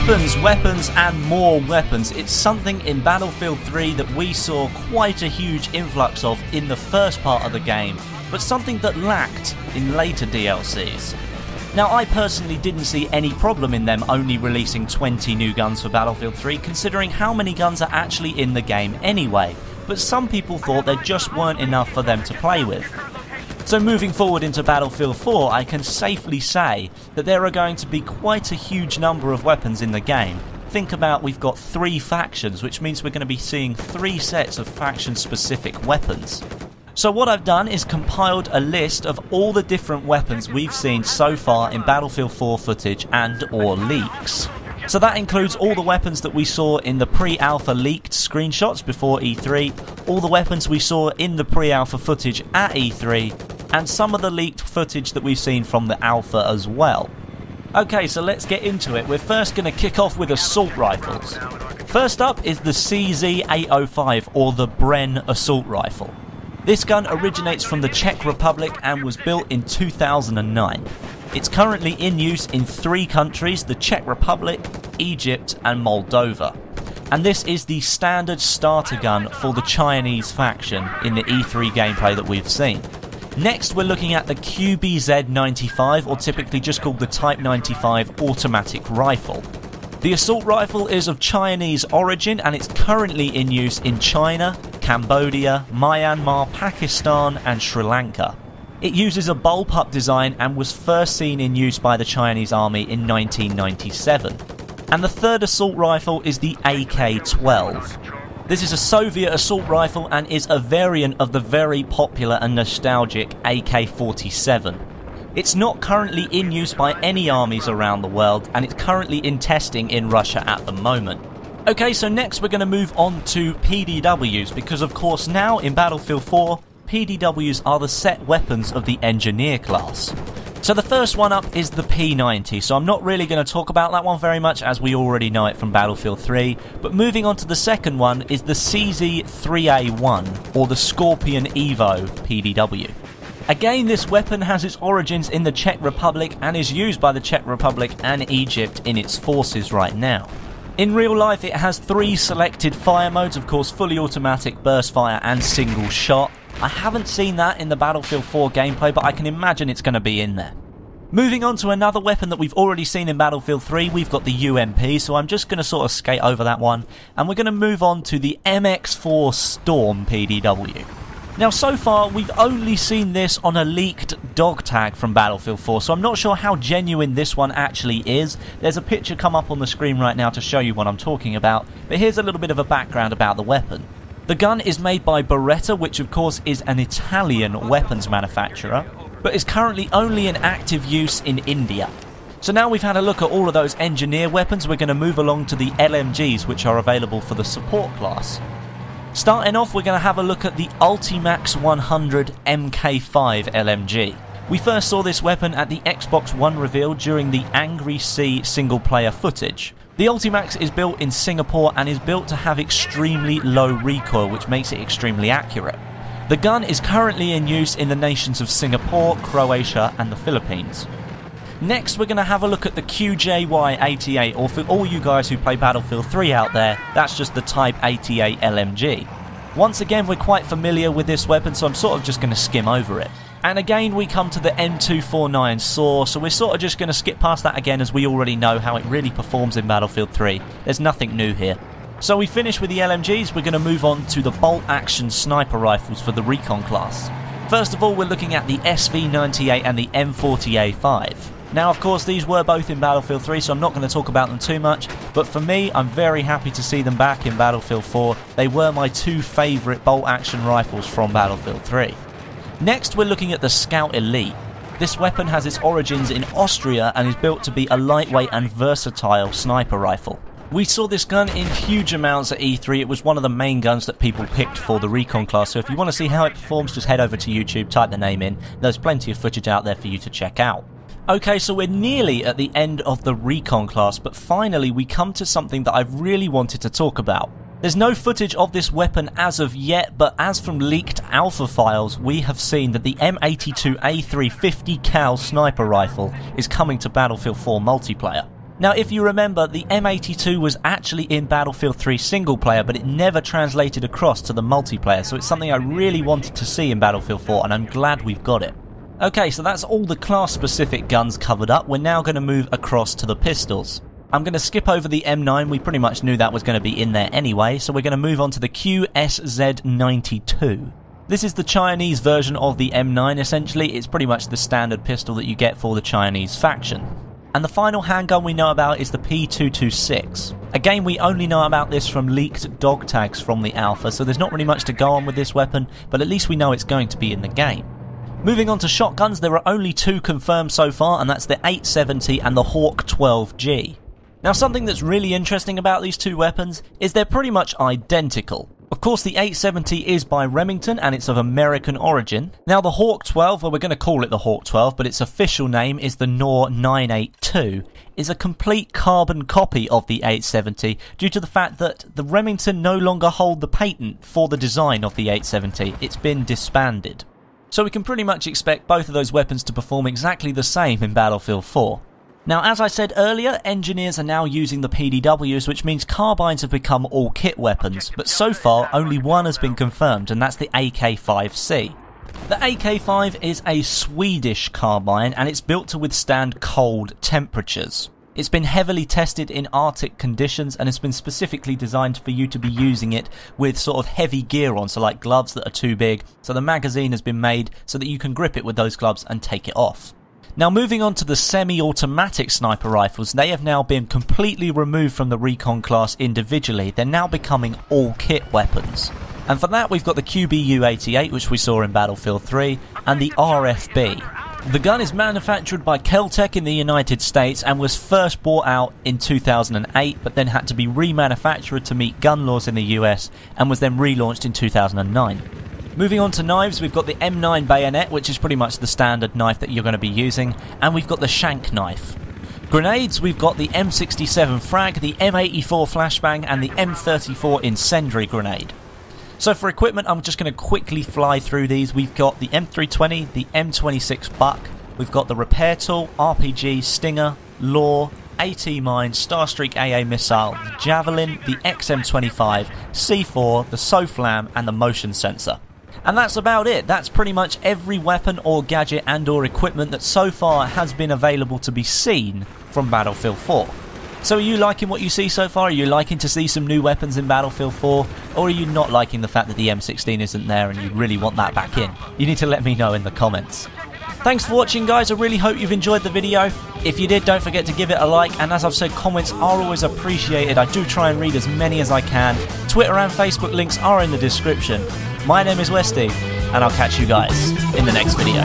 Weapons, weapons and more weapons. It's something in Battlefield 3 that we saw quite a huge influx of in the first part of the game, but something that lacked in later DLCs. Now, I personally didn't see any problem in them only releasing 20 new guns for Battlefield 3, considering how many guns are actually in the game anyway, but some people thought there just weren't enough for them to play with. So moving forward into Battlefield 4, I can safely say that there are going to be quite a huge number of weapons in the game. Think about, we've got 3 factions, which means we're going to be seeing 3 sets of faction-specific weapons. So what I've done is compiled a list of all the different weapons we've seen so far in Battlefield 4 footage and or leaks. So that includes all the weapons that we saw in the pre-alpha leaked screenshots before E3, all the weapons we saw in the pre-alpha footage at E3, and some of the leaked footage that we've seen from the alpha as well. Okay, so let's get into it. We're first going to kick off with assault rifles. First up is the CZ805, or the Bren assault rifle. This gun originates from the Czech Republic and was built in 2009. It's currently in use in 3 countries, the Czech Republic, Egypt and Moldova. And this is the standard starter gun for the Chinese faction in the E3 gameplay that we've seen. Next, we're looking at the QBZ-95, or typically just called the Type 95 automatic rifle. The assault rifle is of Chinese origin and it's currently in use in China, Cambodia, Myanmar, Pakistan and Sri Lanka. It uses a bullpup design and was first seen in use by the Chinese army in 1997. And the third assault rifle is the AK-12. This is a Soviet assault rifle and is a variant of the very popular and nostalgic AK-47. It's not currently in use by any armies around the world, and it's currently in testing in Russia at the moment. Okay, so next we're going to move on to PDWs, because of course now in Battlefield 4, PDWs are the set weapons of the engineer class. So the first one up is the P90, so I'm not really going to talk about that one very much as we already know it from Battlefield 3, but moving on to the second one is the CZ3A1, or the Scorpion Evo PDW. Again, this weapon has its origins in the Czech Republic and is used by the Czech Republic and Egypt in its forces right now. In real life, it has 3 selected fire modes, of course fully automatic, burst fire and single shot. I haven't seen that in the Battlefield 4 gameplay, but I can imagine it's going to be in there. Moving on to another weapon that we've already seen in Battlefield 3, we've got the UMP, so I'm just going to sort of skate over that one, and we're going to move on to the MX4 Storm PDW. Now, so far, we've only seen this on a leaked dog tag from Battlefield 4, so I'm not sure how genuine this one actually is. There's a picture come up on the screen right now to show you what I'm talking about, but here's a little bit of a background about the weapon. The gun is made by Beretta, which of course is an Italian weapons manufacturer, but is currently only in active use in India. So now we've had a look at all of those engineer weapons, we're going to move along to the LMGs, which are available for the support class. Starting off, we're going to have a look at the Ultimax 100 MK5 LMG. We first saw this weapon at the Xbox One reveal during the Angry Sea single player footage. The Ultimax is built in Singapore and is built to have extremely low recoil, which makes it extremely accurate. The gun is currently in use in the nations of Singapore, Croatia and the Philippines. Next, we're going to have a look at the QJY88, or for all you guys who play Battlefield 3 out there, that's just the Type 88 LMG. Once again, we're quite familiar with this weapon, so I'm sort of just going to skim over it. And again, we come to the M249 SAW, so we're sort of just going to skip past that again, as we already know how it really performs in Battlefield 3. There's nothing new here. So we finish with the LMGs, we're going to move on to the bolt-action sniper rifles for the Recon class. First of all, we're looking at the SV98 and the M40A5. Now, of course, these were both in Battlefield 3, so I'm not going to talk about them too much, but for me, I'm very happy to see them back in Battlefield 4. They were my 2 favourite bolt-action rifles from Battlefield 3. Next, we're looking at the Scout Elite. This weapon has its origins in Austria and is built to be a lightweight and versatile sniper rifle. We saw this gun in huge amounts at E3. It was one of the main guns that people picked for the Recon class, so if you want to see how it performs, just head over to YouTube, type the name in. There's plenty of footage out there for you to check out. Okay, so we're nearly at the end of the Recon class, but finally we come to something that I've really wanted to talk about. There's no footage of this weapon as of yet, but as from leaked alpha files, we have seen that the M82A3 50 cal sniper rifle is coming to Battlefield 4 multiplayer. Now, if you remember, the M82 was actually in Battlefield 3 single player, but it never translated across to the multiplayer, so it's something I really wanted to see in Battlefield 4, and I'm glad we've got it. Okay, so that's all the class-specific guns covered up. We're now going to move across to the pistols. I'm going to skip over the M9, we pretty much knew that was going to be in there anyway, so we're going to move on to the QSZ92. This is the Chinese version of the M9, essentially. It's pretty much the standard pistol that you get for the Chinese faction. And the final handgun we know about is the P226. Again, we only know about this from leaked dog tags from the alpha, so there's not really much to go on with this weapon, but at least we know it's going to be in the game. Moving on to shotguns, there are only two confirmed so far, and that's the 870 and the Hawk 12G. Now, something that's really interesting about these two weapons is they're pretty much identical. Of course, the 870 is by Remington and it's of American origin. Now, the Hawk 12, well, we're going to call it the Hawk 12, but its official name is the NOR 982, is a complete carbon copy of the 870 due to the fact that the Remington no longer hold the patent for the design of the 870. It's been disbanded. So we can pretty much expect both of those weapons to perform exactly the same in Battlefield 4. Now, as I said earlier, engineers are now using the PDWs, which means carbines have become all-kit weapons, but so far only one has been confirmed, and that's the AK-5C. The AK-5 is a Swedish carbine, and it's built to withstand cold temperatures. It's been heavily tested in Arctic conditions, and it's been specifically designed for you to be using it with sort of heavy gear on, so like gloves that are too big, so the magazine has been made so that you can grip it with those gloves and take it off. Now, moving on to the semi-automatic sniper rifles, they have now been completely removed from the Recon class individually. They're now becoming all-kit weapons. And for that, we've got the QBU-88, which we saw in Battlefield 3, and the RFB. The gun is manufactured by Kel-Tec in the United States and was first brought out in 2008, but then had to be remanufactured to meet gun laws in the US, and was then relaunched in 2009. Moving on to knives, we've got the M9 bayonet, which is pretty much the standard knife that you're going to be using, and we've got the shank knife. Grenades, we've got the M67 frag, the M84 flashbang, and the M34 incendiary grenade. So for equipment, I'm just going to quickly fly through these. We've got the M320, the M26 Buck, we've got the repair tool, RPG, Stinger, Law, AT Mine, Starstreak AA missile, the Javelin, the XM25, C4, the SOFLAM, and the motion sensor. And that's about it. That's pretty much every weapon or gadget and or equipment that so far has been available to be seen from Battlefield 4. So are you liking what you see so far? Are you liking to see some new weapons in Battlefield 4? Or are you not liking the fact that the M16 isn't there and you really want that back in? You need to let me know in the comments. Thanks for watching, guys. I really hope you've enjoyed the video. If you did, don't forget to give it a like, and as I've said, comments are always appreciated. I do try and read as many as I can. Twitter and Facebook links are in the description. My name is Westy, and I'll catch you guys in the next video.